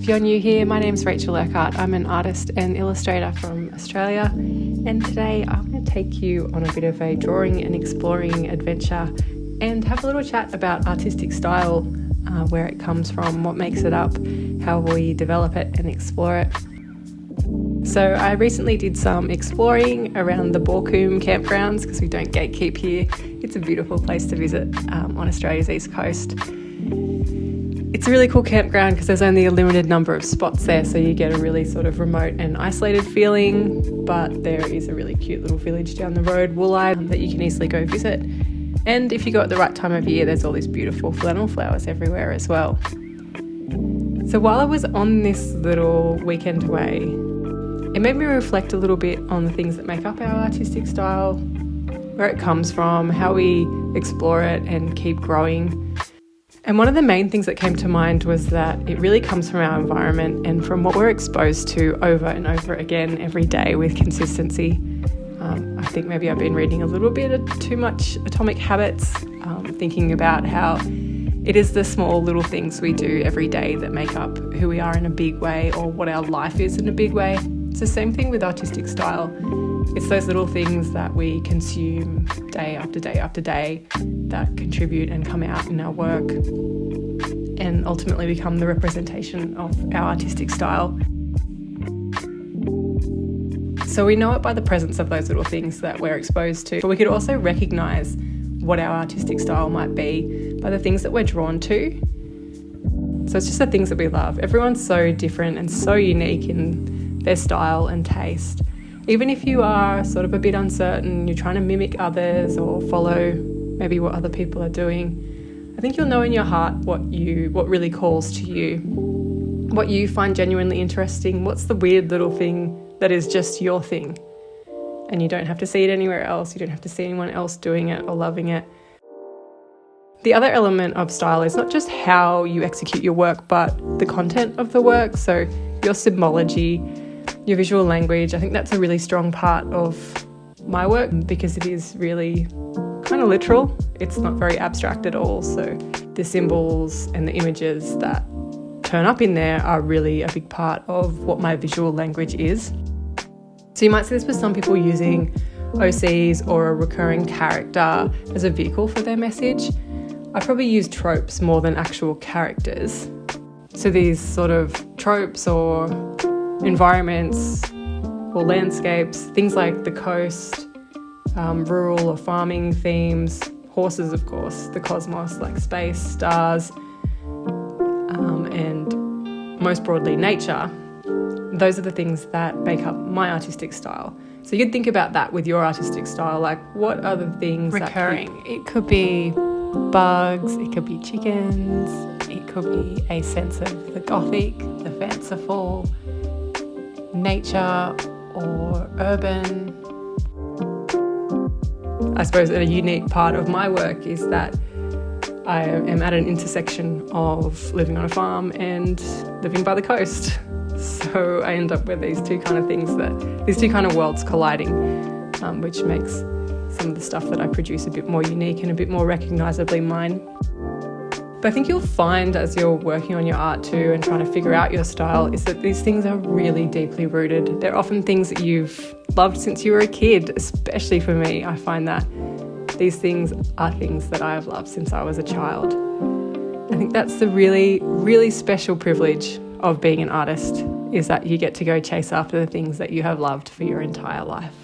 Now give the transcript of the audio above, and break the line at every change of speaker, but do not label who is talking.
you're new here, my name's Rachel Urquhart. I'm an artist and illustrator from Australia, and today I'm going to take you on a bit of a drawing and exploring adventure and have a little chat about artistic style, where it comes from, what makes it up, how we develop it and explore it. So I recently did some exploring around the Boorkoom campgrounds because we don't gatekeep here. It's a beautiful place to visit on Australia's east coast. It's a really cool campground because there's only a limited number of spots there, so you get a really sort of remote and isolated feeling, but there is a really cute little village down the road, Woolide, that you can easily go visit. And if you go at the right time of year, there's all these beautiful flannel flowers everywhere as well. So while I was on this little weekend away, it made me reflect a little bit on the things that make up our artistic style, where it comes from, how we explore it and keep growing. And one of the main things that came to mind was that it really comes from our environment and from what we're exposed to over and over again every day with consistency. I think maybe I've been reading a little bit of too much Atomic Habits, thinking about how it is the small little things we do every day that make up who we are in a big way, or what our life is in a big way. It's the same thing with artistic style. It's those little things that we consume day after day after day that contribute and come out in our work and ultimately become the representation of our artistic style. So we know it by the presence of those little things that we're exposed to, but we could also recognise what our artistic style might be by the things that we're drawn to. So it's just the things that we love. Everyone's so different and so unique in their style and taste. Even if you are sort of a bit uncertain, you're trying to mimic others or follow maybe what other people are doing, I think you'll know in your heart what really calls to you, what you find genuinely interesting, what's the weird little thing that is just your thing. And you don't have to see it anywhere else, you don't have to see anyone else doing it or loving it. The other element of style is not just how you execute your work, but the content of the work. So your symbology, your visual language. I think that's a really strong part of my work because it is really kind of literal. It's not very abstract at all. So the symbols and the images that turn up in there are really a big part of what my visual language is. So you might see this with some people using OCs or a recurring character as a vehicle for their message. I probably use tropes more than actual characters. So these sort of tropes or environments or landscapes, things like the coast, rural or farming themes, horses of course, the cosmos like space, stars, and most broadly nature. Those are the things that make up my artistic style. So you could think about that with your artistic style, like what are the things recurring? It could be bugs, it could be chickens, it could be a sense of the gothic, the fanciful, nature or urban. I suppose a unique part of my work is that I am at an intersection of living on a farm and living by the coast. So I end up with these two kind of worlds colliding, which makes some of the stuff that I produce a bit more unique and a bit more recognisably mine. But I think you'll find as you're working on your art too and trying to figure out your style is that these things are really deeply rooted. They're often things that you've loved since you were a kid, especially for me. I find that these things are things that I have loved since I was a child. I think that's the really, really special privilege of being an artist, is that you get to go chase after the things that you have loved for your entire life.